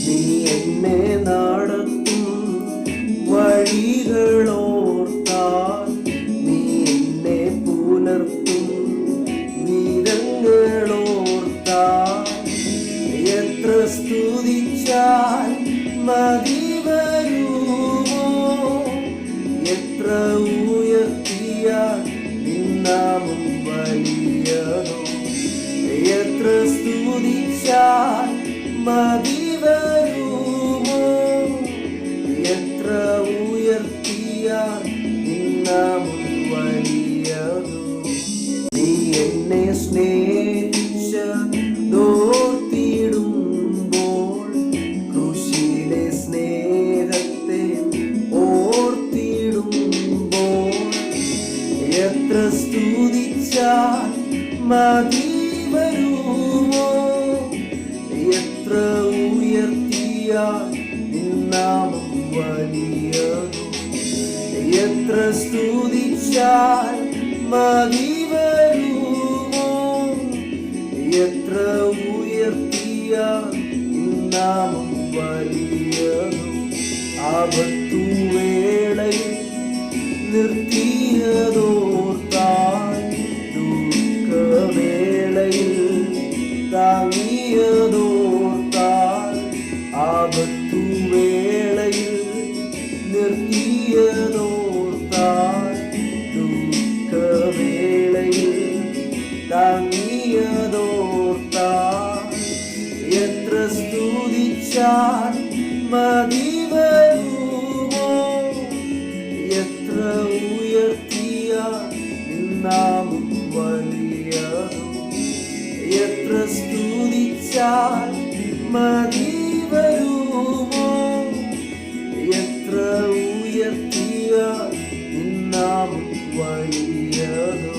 നീ എന്നെ നടത്തും വഴികളോർത്താൽ, നീ എന്നെ പുലർത്തും വിധങ്ങളോർത്താൽ, എത്ര സ്തുതിച്ചാൽ മതി വരുമോ, എത്ര ഉയർത്തിയാൽ നിന്നാമം വലിയതോ, എത്ര സ്തുതിച്ചാൽ മതി വരുമോ, എത്ര ഉയർത്തിയാൽ നിന്നാമം വലിയതോ. നീ എന്നെ സ്നേഹിച്ചതോർത്തിടുമ്പോൾ, കൃഷിയിലെ സ്നേഹത്തെ ഓർത്തിടുമ്പോൾ, എത്ര സ്തുതിച്ചാൽ മതി വരുമോ, എത്ര ഉയർത്തിയാൽ നിന്നാമം വലിയതോ, എത്ര സ്തുതിച്ചാൽ മതി വരുമോ, എത്ര ഉയർത്തിയാൽ നിന്നാമം വലിയതോ. ആപത്തുവേളയിൽ നിർത്തിയതോർത്താൽ, ദുഃഖവേളയിൽ താങ്ങിയതോർത്താൽ, ആപത്തുവേളയിൽ നിർത്തിയതോർത്താൽ, ദുഃഖവേളയിൽ താങ്ങിയതോർത്താൽ, എത്ര സ്തുതിച്ചാൽ മതി വരുമോ, എത്ര ഉയർത്തിയാൽ നിന്നാമം വലിയതോ, എത്ര സ്തുതിച്ചാൽ മതി വരുമോ, എത്ര ഉയർത്തിയാൽ നിന്നാമം വലിയതോ.